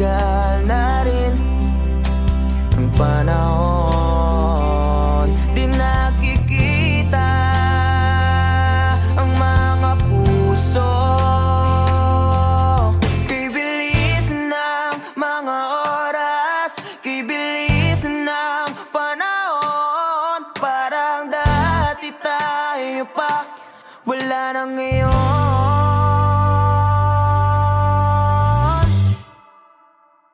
tumagal na rin ang panahon. Di nakikita ang mga puso. Kay bilis ng mga oras, kay bilis ng panahon. Parang dati tayo pa, wala na ngayon.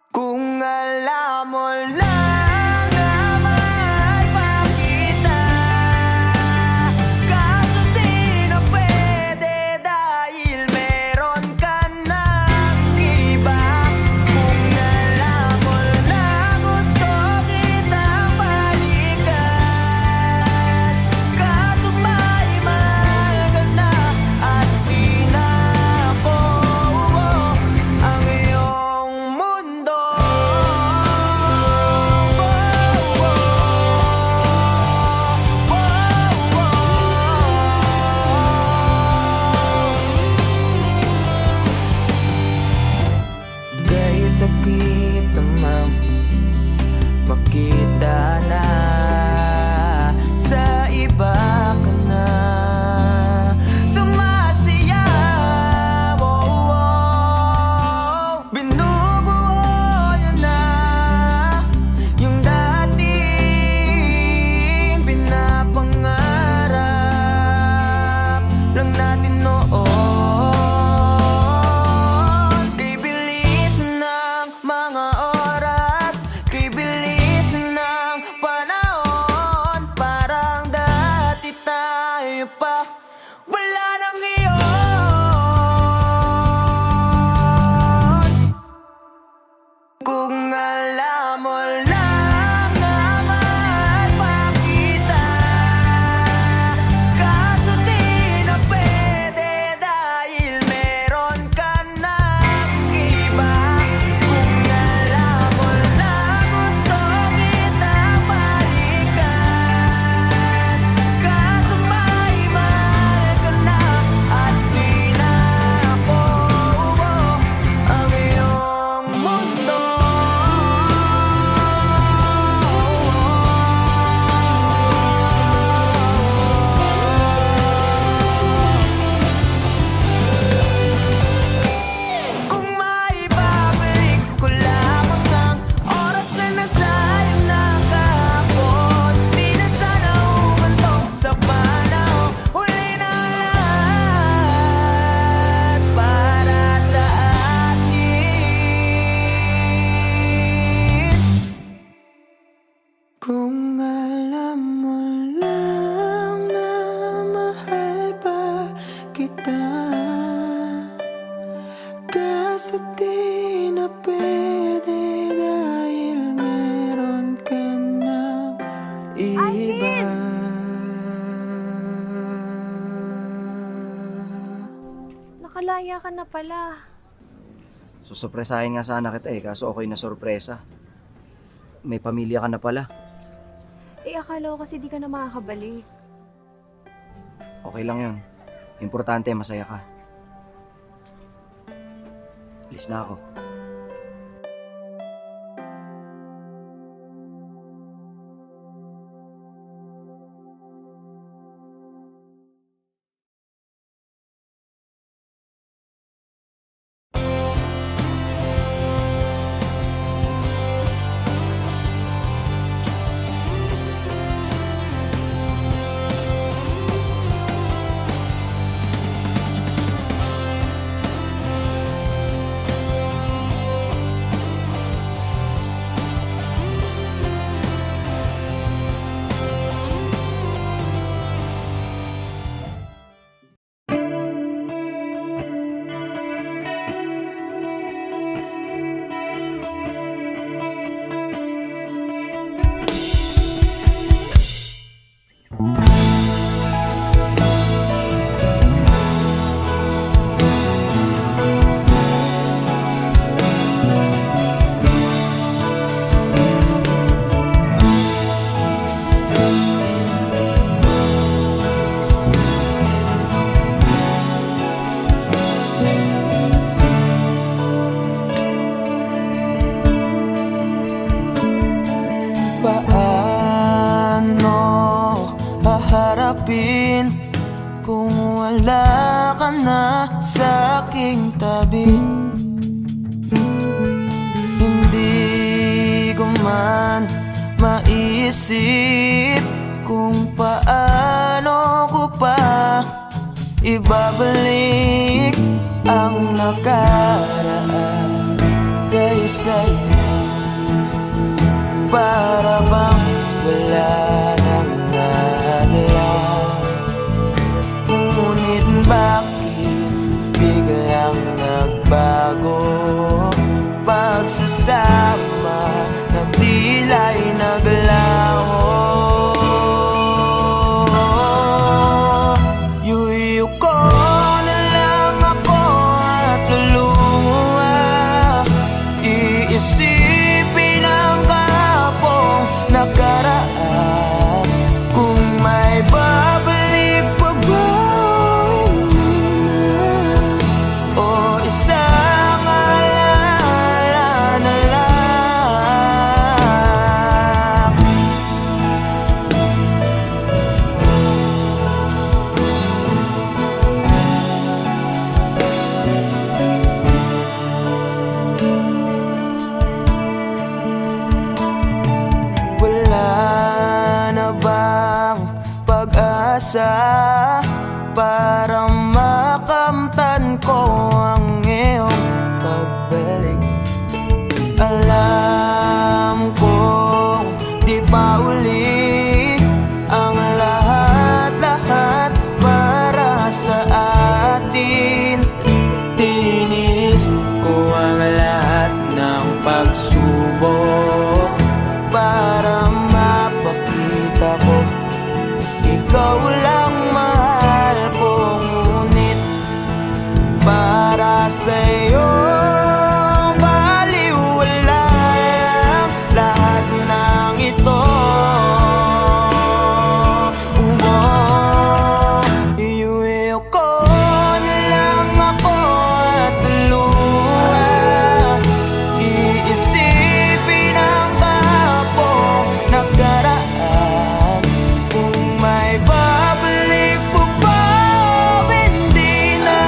Kung alam mo lang na mahal pa kita, kaso di na pwede dahil meron ka ng iba. Kung alam mo lang gusto kitang balikan, kaso may mahal ka na at di na ako ang iyong mundo. Dahil sakit namang makita na sa iba ka na sumasayaw. Binubuo niyo na yung dating pinapangarap lang natin noon. Kay bilis ng mga oras, kay bilis ng panahon. Parang dati tayo pa, wala na ngayon. Kung alam mo lang na mahal pa kita, kaso di na pwede dahil meron ka ng iba. Kung alam mo lang gusto kitang balikan, kaso may mahal ka na at di na ako ang iyong mundo. Kung maibabalik ko lamang ang oras na nasayang na kahapon, di na sana umantong sa panahon. Huli na lahat para sa atin. Kung alam mo lang na mahal pa kita, kaso di na pwede dahil meron ka ng iba. Nakalaya ka na pala. Susurpresahin nga sana kita kaso ako'y nasurpresa. May pamilya ka na pala. Akala ko kasi di ka na makakabalik. Okay lang yun. Importante, masaya ka. Alis na ako. tanggapin kung wala ka na sa aking tabi. Hindi ko man maisip kung paano ko pa ibabalik ang nakaraan kay sa'yo. Para bang wala nang nahalala, ngunit bakit biglang nagbago? Pagsasama na tila'y naglaho. Yuyu ko na lang ako at luluha, iisipin ang kahapong nakaraan. Kung may babalik pa ba, hindi na, o isang alaala na lang. Wala na bang pag-asa para makamtan ko ang iyong pagbalik? Alam kong di pa uli ang lahat-lahat para sa atin. Tinis ko ang lahat ng pagsubok para mapakita ko ikaw lang mahal ko. Ngunit para sa'yo baliwala lang lahat ng ito. Iuwi ko na lang ako at luha, iisipin ang kahapong nakaraan. Kung may babalik po pa, hindi na,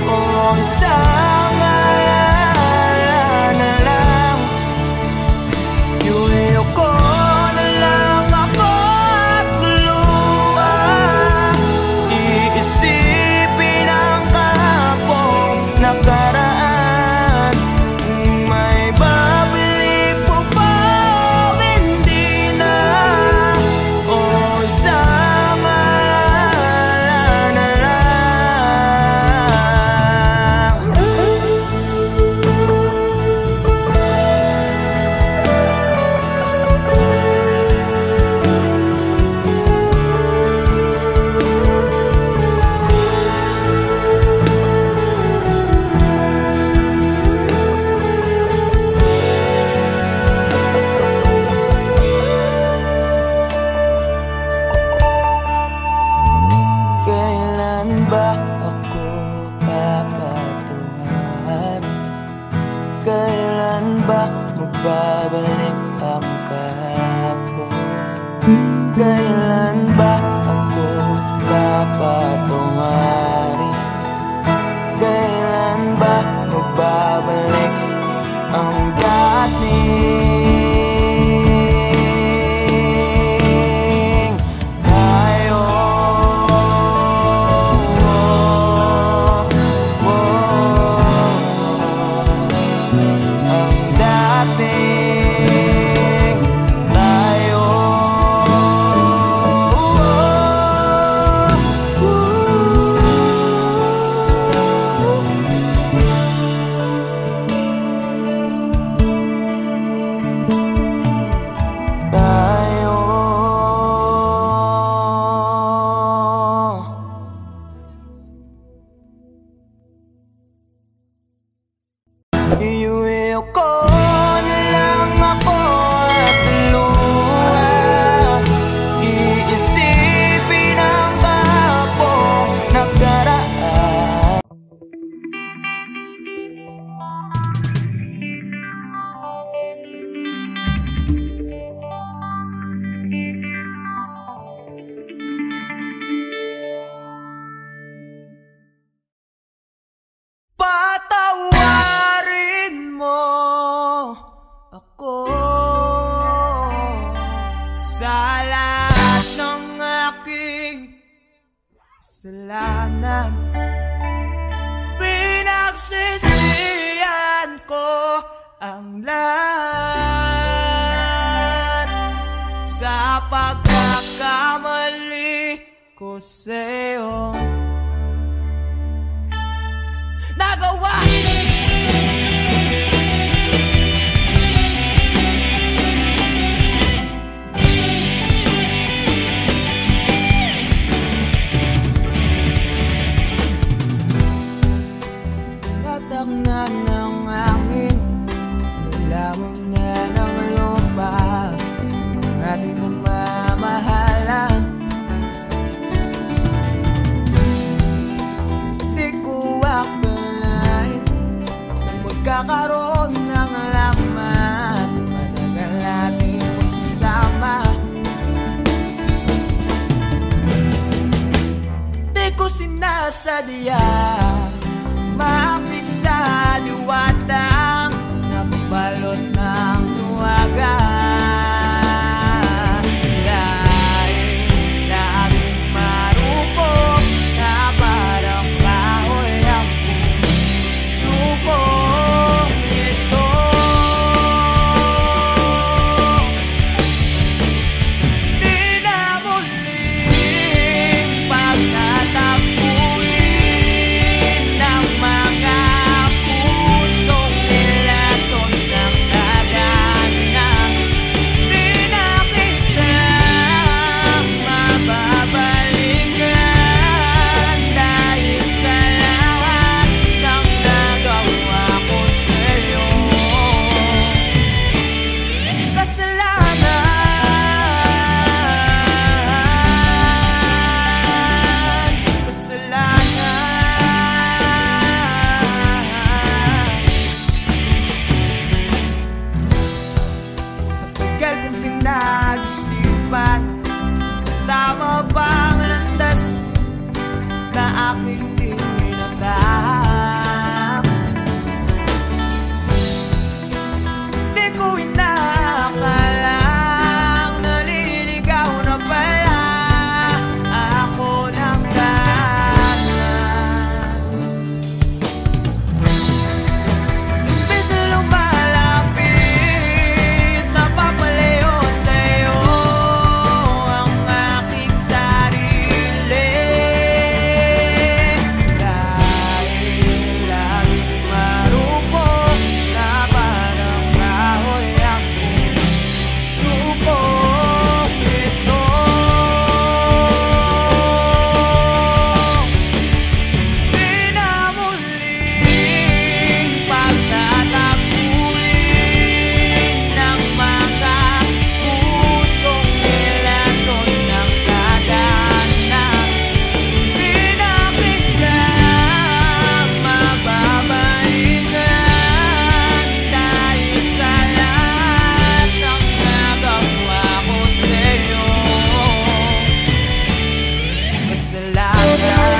o isang alaala na lang. Iuwi ko na lang ako at luluha, iisipin ang kahapong nakaraan. Kung may babalik po pa, hindi na, o isang alaala na lang. Kailan ba ako papatungan? Kailan ba magbabalik ang kahapon? Kailan ba ako papatungan? Kailan ba magbabalik ang dating tayo? Ang dating tayo. Iuwi ko na lang ako at luha, iisipin ang kahapong nakaraan. ang lahat sa pagkakamali ko sa'yo. Nagawa! Tatak na ng hangin, nilamang na ng lupa ang ating mamamahalan. Di ko akalain na magkakaroon ng laman, matagal natin magsasama. Di ko sinasadya maapit sa diwatang nabalot ng luwaga. Dahil laging marupok na parang kahoy ang pusukong ito. Di na muling pagtatapuin ng mga pusong nilason ng dadanan. Di na kita mababalikan dahil sa lahat ng nagawa ko sa'yo. Matagal kong pinag-isipan, tama bang landas na aking tinatahak? Di ko inakalang naliligaw na pala ako ng dalan. Imbes na lumalapit, napapalayo sa'yo ang aking sarili. Dahil laging marupok na parang kahoy ang pusukong ito. Di na muling pagtatapuin ng mga pusong nilason ng dadanan. Di na kita mababalikan dahil sa lahat ng nagawa ko sa'yo. Kasalanan.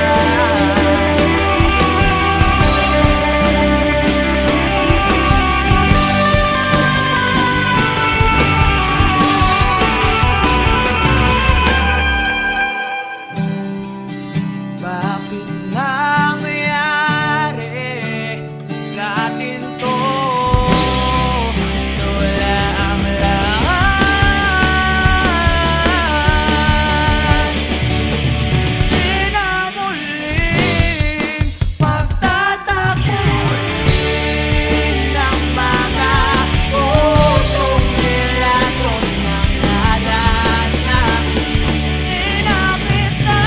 Bakit nangyari sa atin to? Wala ang lahat. Di na muling pagtatapuin ng mga pusong nilason ng dadanan. Di na kita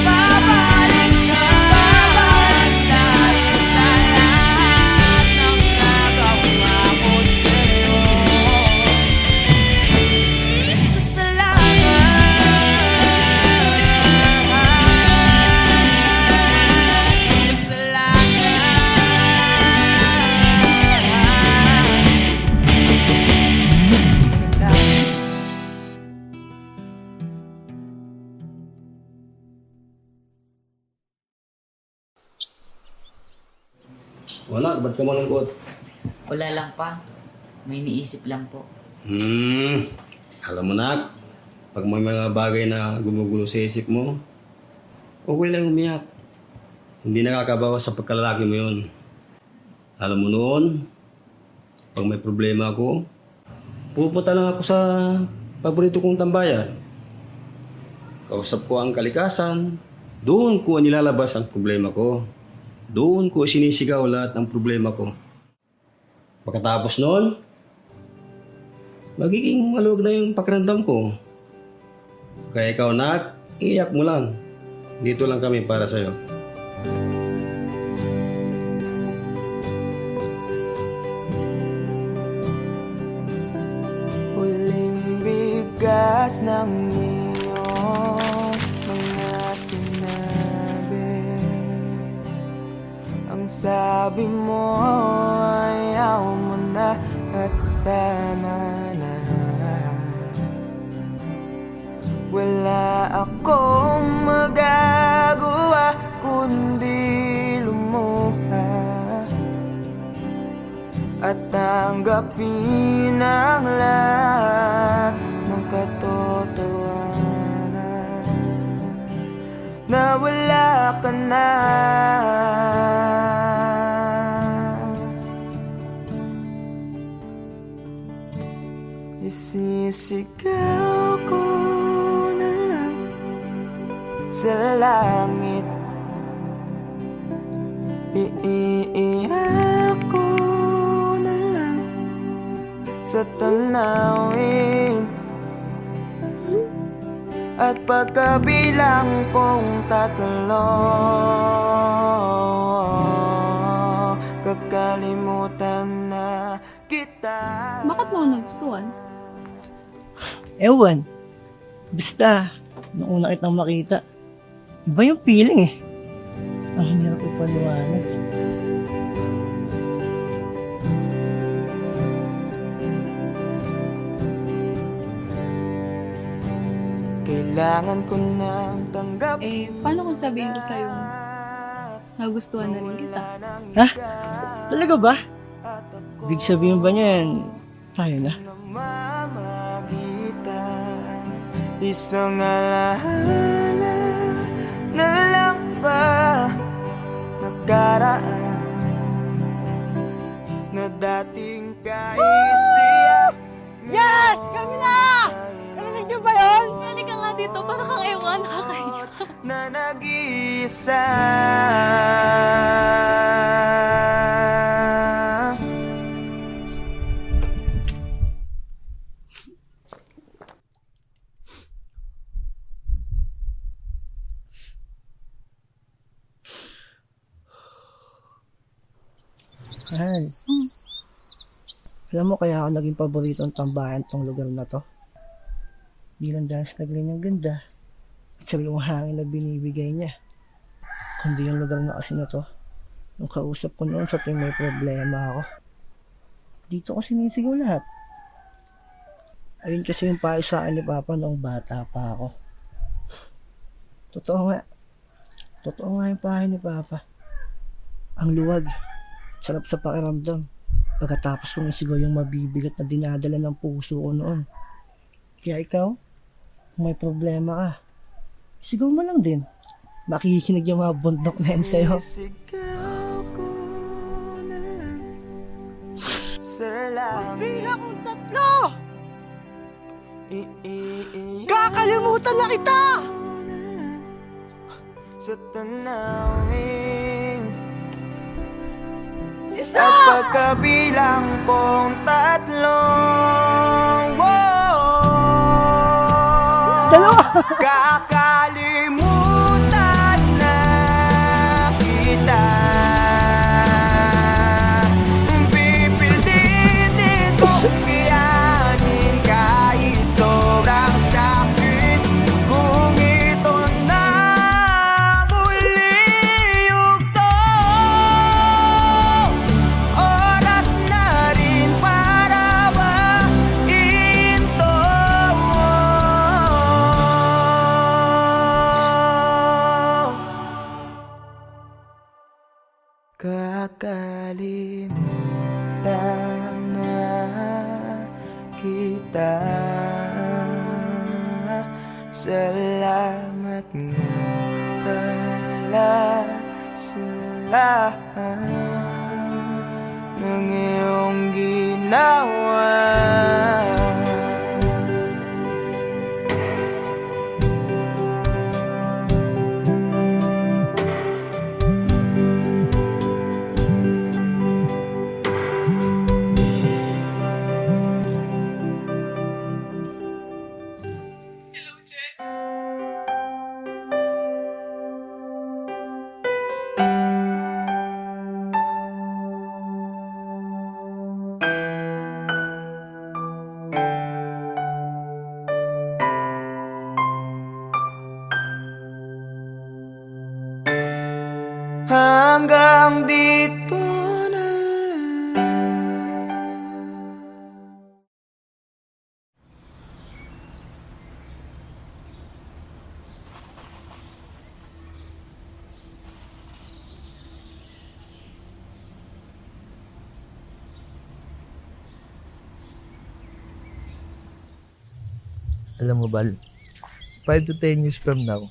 mababalikan dahil sa lahat ng nagawa ko sa'yo. Wala, ba't ka malungkot? Wala lang pa. May iniisip lang po. Alam mo na, pag may mga bagay na gumugulo sa isip mo, okay lang umiyak. Hindi nakakabawas sa pagkalalaki mo yun. Alam mo noon, pag may problema ako, pupunta lang ako sa paborito kong tambayan. Kausap ko ang kalikasan, doon ko nilalabas ang problema ko. Doon ko sinisigaw lahat ng problema ko. Pagkatapos noon, magiging maluwag na yung pakiramdam ko. Kaya ikaw, Nak, iyak mo lang. Dito lang kami para sa'yo. Huling bigas ng iyong mga sinabi. Ang sabi mo ayaw mo na at tama na. Wala akong magagawa kundi lumuha at tanggapin ang lahat ng katotohanan na wala ka na. Isisigaw ko na lang sa langit, iiiyak ko na lang sa tanawin, at pagkabilang kong 3, kakalimutan na kita. Bakit mo ako nagustuhan? Ewan. Basta, nung una kitang makita, iba yung feeling eh. Ang hirap ipaliwanag. Kailangan ko nang tanggapin. Paano kung sabihin ko sa'yo nagustuhan na rin kita? Ha? Talaga ba? Big sabihin ba niyan, tayo na? Namamagitan, isang alaala na lang ba nakaraan na dating kaisiyak. Yes! Kami na! Narinig niyo ba yun? Halika nga dito, para kang ewan, nakakaya. Na nag-iisa. Mahal. Alam mo kaya ako naging paboritong tambayan tong lugar na to? Bilang dahil sa tagline ng ganda at sariwang hangin na binibigay niya. Kundi yung lugar na kasi na to, nung kausap ko noon sa tuwing may problema ako, dito ko sinisigaw lahat. Ayun kasi yung payo sa akin ni Papa noong bata pa ako. Totoo nga yung payo ni Papa. Ang luwag, sarap sa pakiramdam. Pagkatapos kong isigaw yung mabibigat na dinadala ng puso ko noon. Kaya ikaw, kung may problema ka, sigaw mo lang din. Makikinig yung mga bundok na yan sa'yo. Sisigaw ko na lang sa langit. Bilang kong 3! Kakalimutan na kita! Sa tanawin, Isa! at pagkabilang kong 3, Dalawa! kakalimutan na kita. Pipilitin kong kayanin kahit sobrang sakit. Kung ito na muli yugto, oras na rin para mahinto. Kakalimutan na kita. Salamat nga pala sa lahat. ng iyong ginawa. Hanggang dito na lang. Alam mo, Bal, 5 to 10 years from now,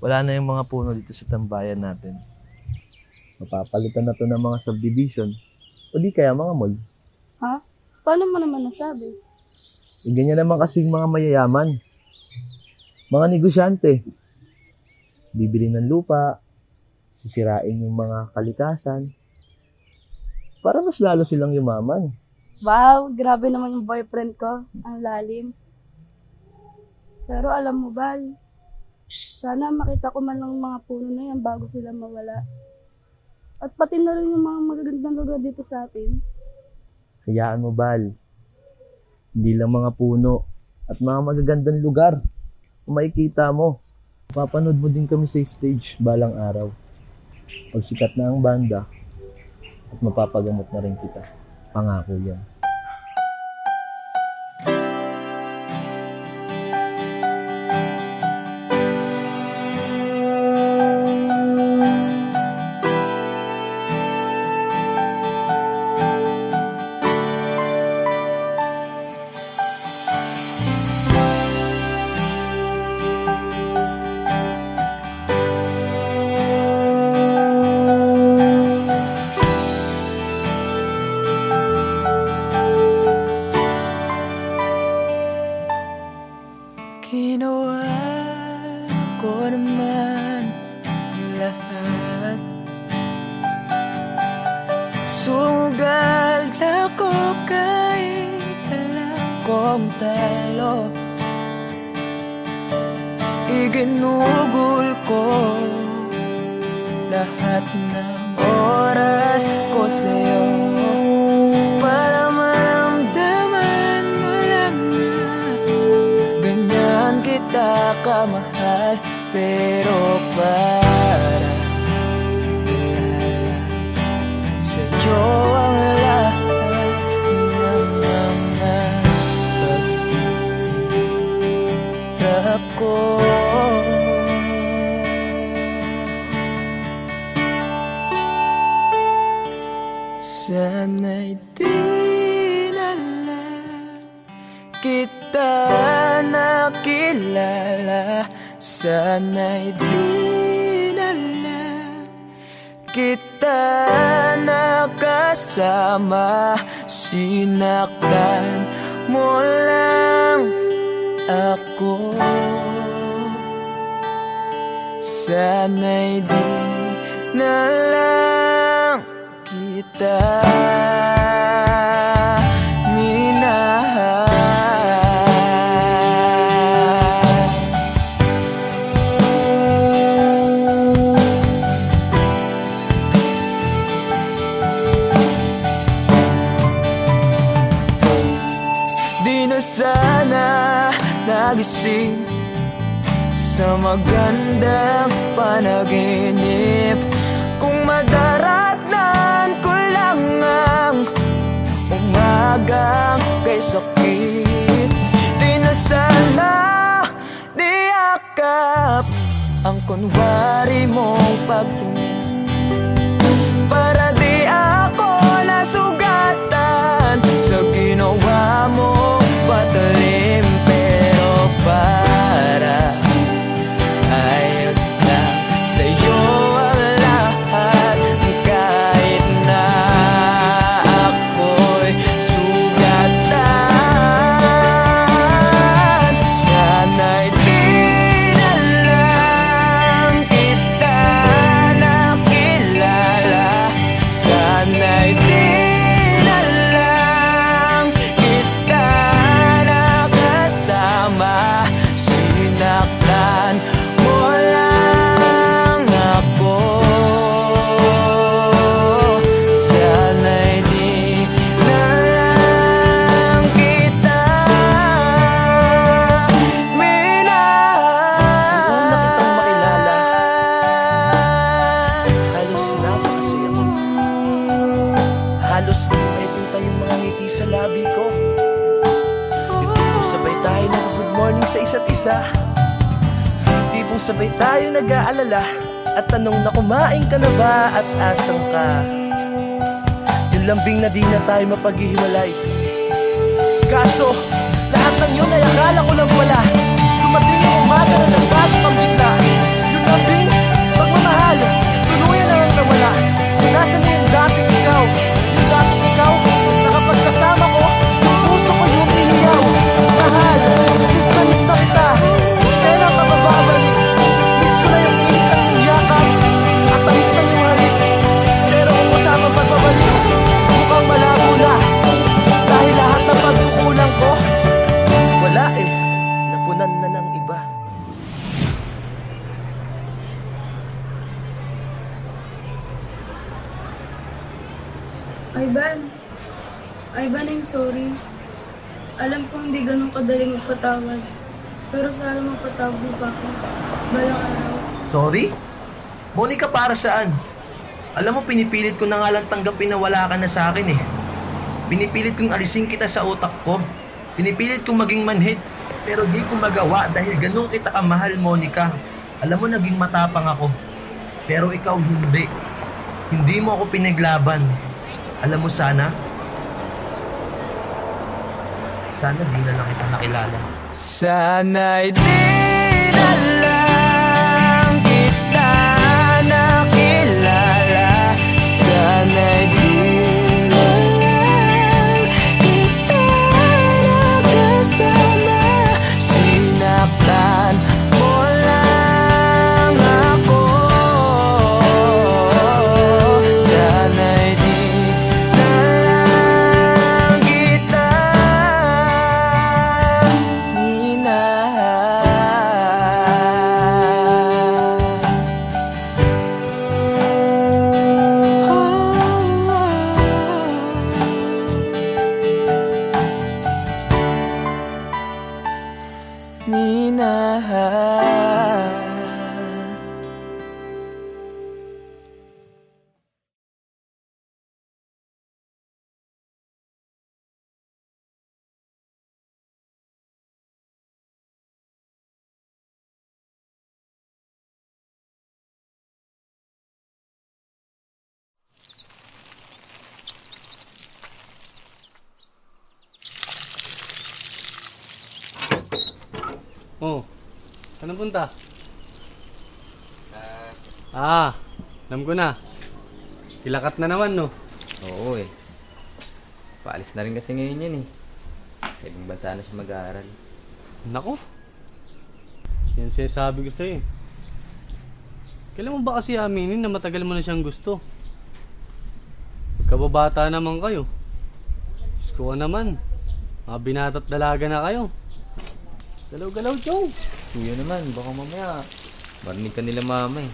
wala na yung mga puno dito sa tambayan natin. Mapapalitan na to ng mga subdivision o di kaya mga mall. Ha? Paano mo naman nasabi? Ganyan naman kasing mga mayayaman. Mga negosyante. Bibili ng lupa, sisirain yung mga kalikasan, para mas lalo silang yumaman. Wow, grabe naman yung boyfriend ko. Ang lalim. Pero alam mo, Bal, sana makita ko man lang mga puno na yan bago sila mawala. At pati na rin yung mga magagandang lugar dito sa atin. Hayaan mo, Bal. Hindi lang mga puno at mga magagandang lugar. Kung makikita mo, papanood mo din kami sa stage balang araw. Pag sikat na ang banda, at mapapagamot na rin kita. Pangako yan. Ginawa ko naman ang lahat. Sugal ako kahit alam kong talo. Iginugol ko lahat ng oras ko sa'yo para maramdaman mo lang na ganyan kita kamahal. Pero para alala sa'yo ang lahat ng mga pag-ihirap ko. Sana'y di na lang kita nakilala. Sana'y di na lang kita nakasama. Sinaktan mo lang ako. Sana'y di na lang kita minahal. Di na sana nagising sa magandang panaginip kung madaratnan ko lang ang umagang kay sakit. Di na sana niyakap ang kunwari mong pagtingin para di ako nasugatan sa ginawa mong patalim. Pero para ayos lang sa'yo ang Halos di may pinta yung mga ngiti sa labi ko. Yung tipong sabay tayo nag-good morning sa isa't isa. Yung tipong sabay tayo nag-aalala at tanong na kumain ka na ba at asan ka. Yung lambing na di na tayo mapaghihiwalay. Kaso, lahat ng yun ay akala ko lang wala. Dumating ang umaga na nagbago kang bigla. Yung lambing, pagmamahal, tuluyan na lang nawala. Nasaan na yung dating ikaw? Yung dating ikaw, na kapag kasama ko, yung puso ko yung iniyaw. Mahal, miss na kita. Kailan ka bababalik? Miss ko na yung init at yung yakap. At tamis na yung halik. Pero kung kasama pagbabalik, mukhang malabo na. Dahil lahat ng pagkukulang ko, wala eh, napunan na ng iba. Ivan, I'm sorry. Alam ko hindi ganun kadali magpatawad. Pero sana magpatawad mo pa ako. Balang araw. Sorry? Monica, para saan? Alam mo, pinipilit ko na nga lang tanggapin na wala ka na sa akin eh. Pinipilit kong alisin kita sa utak ko. Pinipilit kong maging manhid. Pero di ko magawa dahil ganun kita kamahal, Monica. Alam mo, naging matapang ako. Pero ikaw hindi. Hindi mo ako pinaglaban. Alam mo, sana di na lang kita nakilala. Sana'y di na lang kita nakilala. Sana'y di na lang kita nakasama. Sinaktan mo lang ako. Sana'y di na lang kita Oh, saan punta? Alam ko na. Kilakat na naman, no? Oo eh. Paalis na rin kasi ngayon yan eh. Sa ibang bansa na siya mag-aaral. Nako. Yan sinasabi ko sa'yo. Kailan mo ba kasi aminin na matagal mo na siyang gusto? Pagkababata naman kayo. Diyos ko naman. Mga binata't dalaga na kayo. Galaw-galaw, Chong. Kuya naman, baka mamaya marinig ka nila mama eh.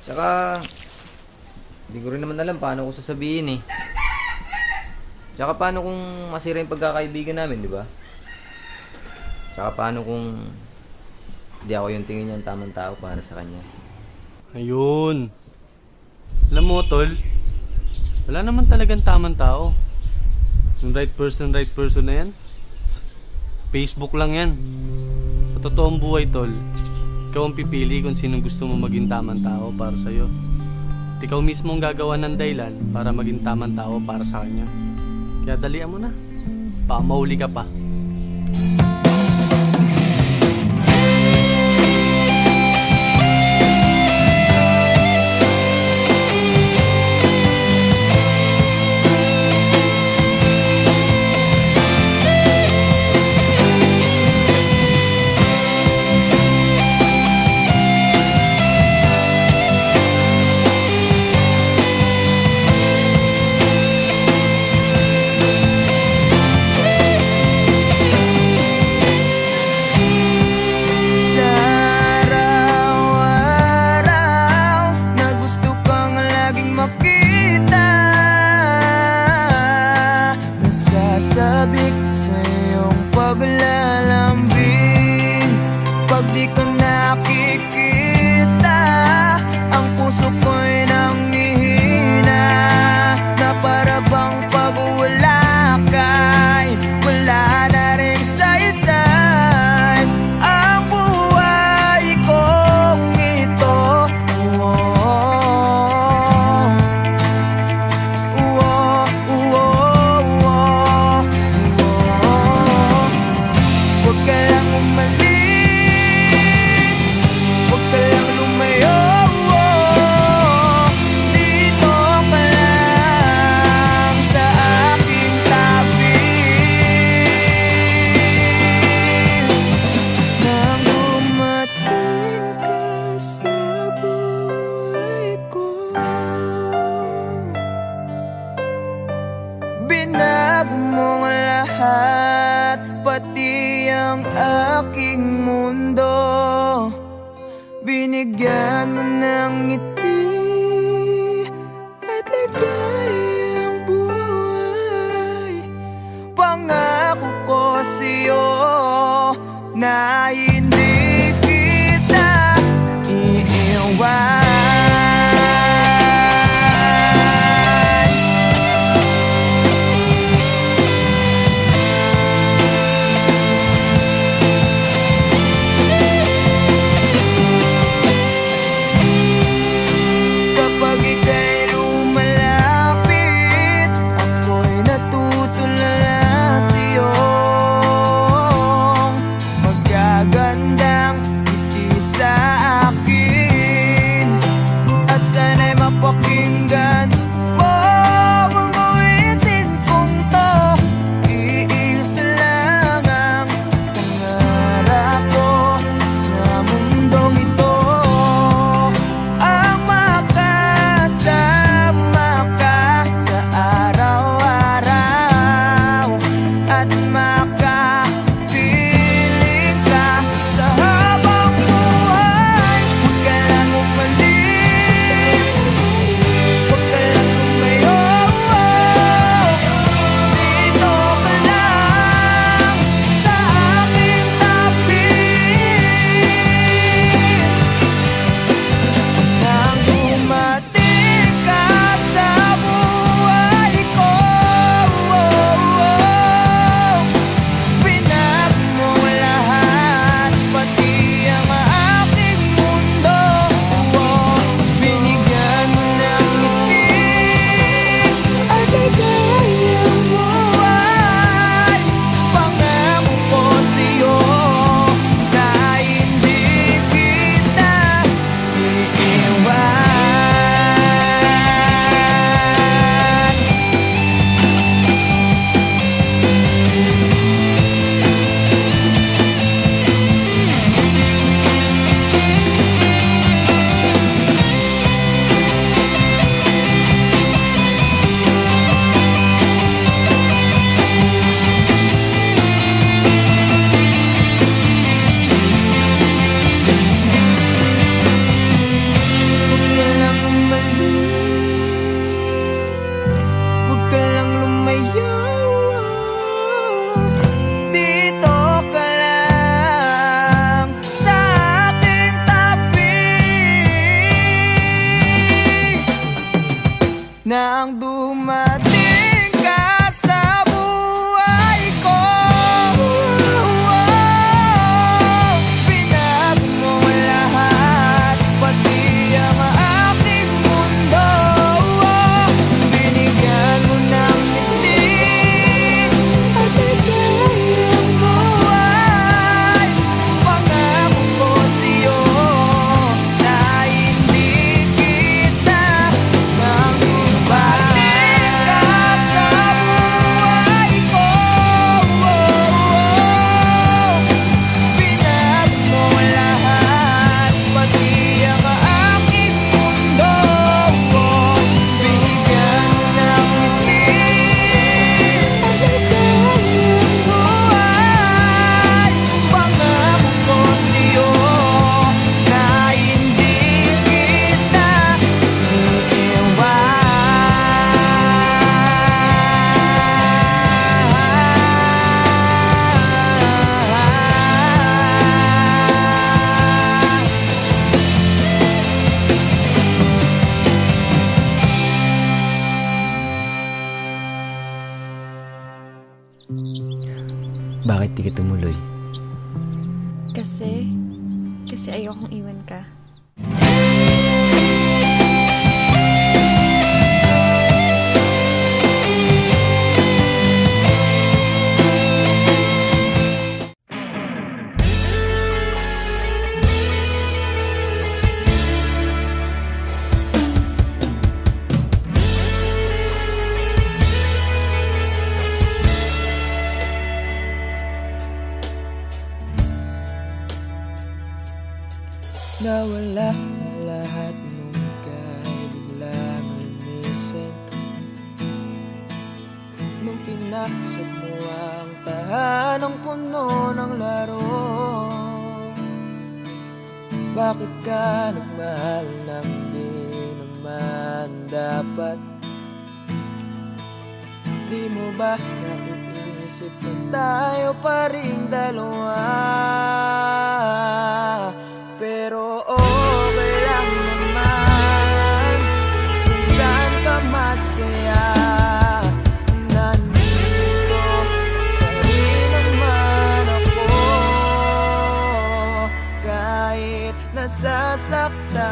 Tsaka, hindi ko rin naman alam paano ko sasabihin eh. Tsaka paano kung masira yung pagkakaibigan namin, di ba? Tsaka paano kung hindi ako yung tingin niya ang tamang tao para sa kanya. Ayun. Alam mo, tol, wala naman talagang tamang tao. Yung right person na yan, Facebook lang yan. Sa totoong buhay, tol, ikaw ang pipili kung sinong gusto mo maging tamang tao para sa'yo. At ikaw mismo ang gagawa ng dahilan para maging tamang tao para sa kanya. Kaya dalian mo na. Baka mahuli ka pa. Binago mo ang lahat, pati ang aking mundo. Binigyan mo ng ngiti at ligayang buhay. Pangako ko sa'yo na hindi kita iiwan. Pakinggan mo ang awitin kong to. Iisa lang ang pangarap ko sa mundong ito, ang makasama ka sa araw-araw at makapiling ka sa habang buhay. Huwag ka lang umalis, huwag ka lang lumayo, dito ka lang sa aking tabi. Nang dumating ka sa buhay ko, binago mo lahat, pati ang aking mundo. Binigyan mo ng ngiti at ligayang buhay. Pangako ko sa'yo na hindi kita iiwan. Huwag ka lang umalis, huwag ka lang lumayo, dito ka lang sa aking tabi. Nang dumating ka sa buhay ko, binago mo lahat, pati ang aking mundo. Binigyan mo ng ngiti at ligayang buhay. Pangako ko sa'yo na hindi kita nang dumating ka sa buhay ko. Binago mo lahat, pati ang aking mundo. Binigyan mo ng ngiti at ligayang buhay. Pangako ko sa'yo na hindi kita iiwan. Bakit di ka tumuloy? Kasi ayokong iwan ka. Nawala lahat nung ika'y biglang lumisan. nung pinasok mo ang tahanang puno ng laro? Bakit ka nagmahal nang di naman dapat? Di mo ba naiisip na tayo pa rin dalawa? Pero okay lang naman kung saan ka masaya. Nandito pa rin naman ako kahit nasasaktan.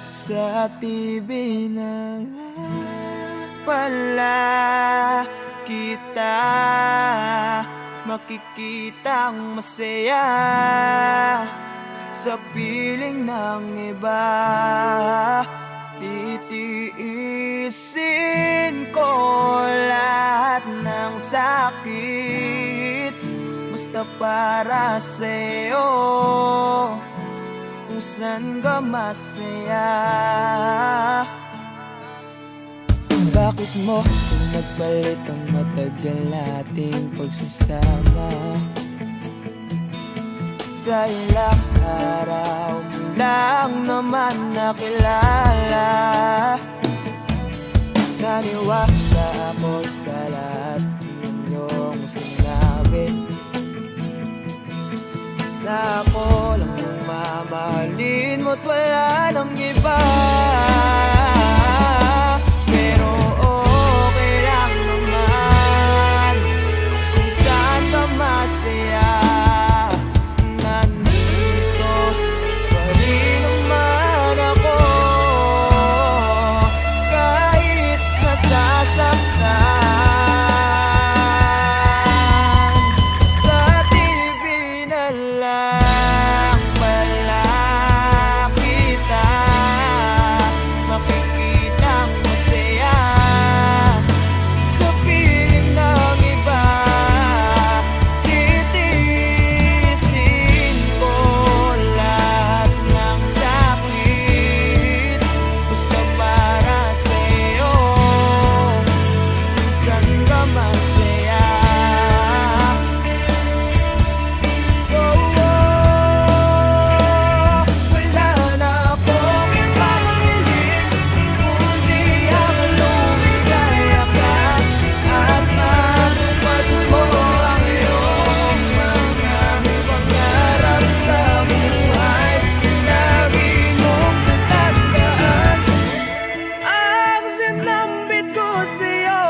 Sa TV na lang pala kita makikitang masaya sa piling ng iba. Titiisin ko lahat ng sakit basta para sa'yo, kung saan ka masaya. Bakit mo nagpalit ang matagal nating pagsasama? Sa ilang araw mo lang naman nakilala. Naniwala ako sa lahat ng iyong sinabi, na ako lang ang mamahalin mo't wala nang iba. Pero okay lang naman kung saan ka masaya. Nandito pa rin naman ako kahit nasasaktan. Sa TV na lang pala kita makikitang masaya sa piling ng iba. Titiisin ko lahat ng sakit basta para sa'yo, kung saan ka masaya. Wala na akong ibang hiling kundi ang lumigaya ka at matupad mo ang iyong mga pangarap sa buhay. Lagi mong tatandaan ang sinambit ko sa'yo,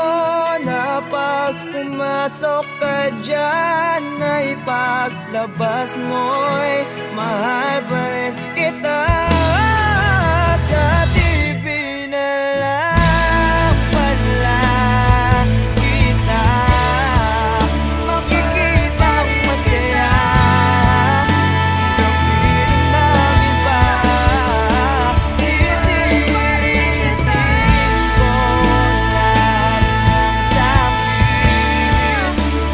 na pag pumasok ka dyan ay paglabas mo'y mahal pa rin kita. Sa TV na lang pala kita makikitang masaya sa piling ng iba. Titiisin ko lahat ng sakit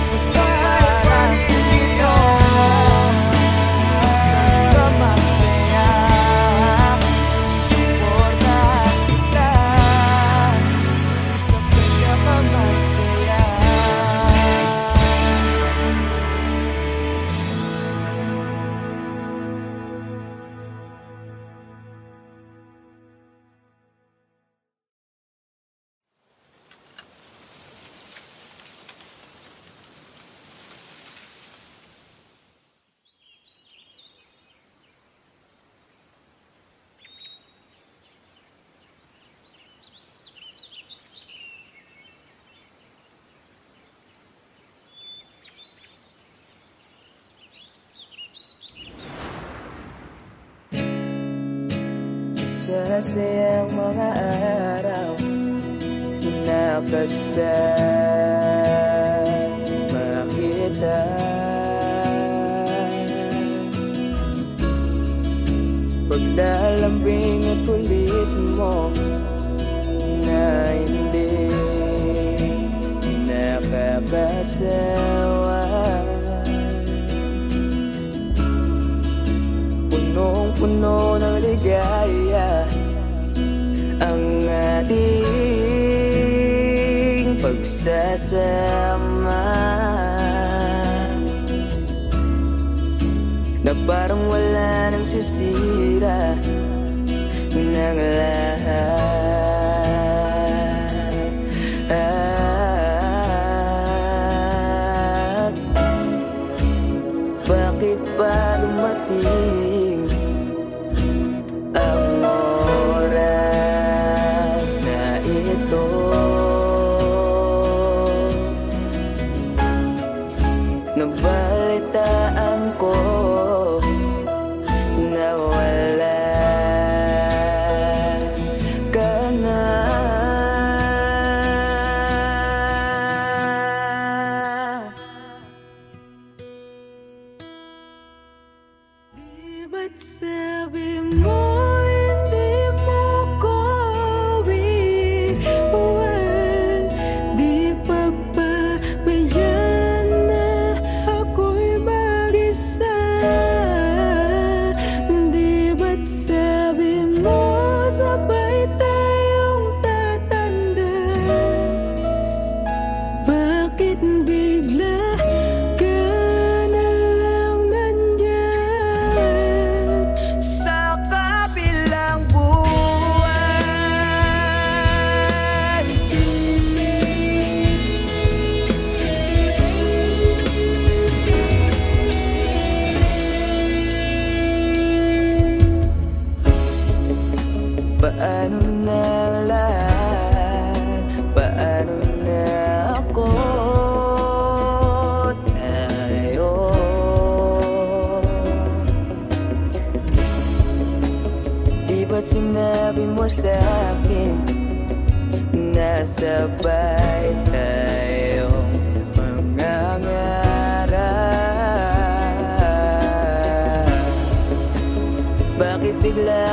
basta para sa'yo, ka masaya. Suportahan kita sa pinakamasaya. Masasayang mga araw na kasama kita. Pag nalambing at kulit mo na hindi nakakasawa, punong-puno ng ligaya ang ating magkasama, na parang wala nang sisira ng lahat. Bakit ba dumating ang oras na ito? Nabalitaan ko na wala ka na. Di ba't sabi mo hindi mo ko iwan? Di pa ba bayan na ako'y mag-isa? Di ba't sabi mo sabay tayong tatanda? Bakit bigla ka na lang nandyan sa kabilang buwan? Paano na lahat? Paano na ako? Tayo di ba't sinabi mo sa'kin na sabay tayong mangangarap? Bakit bigla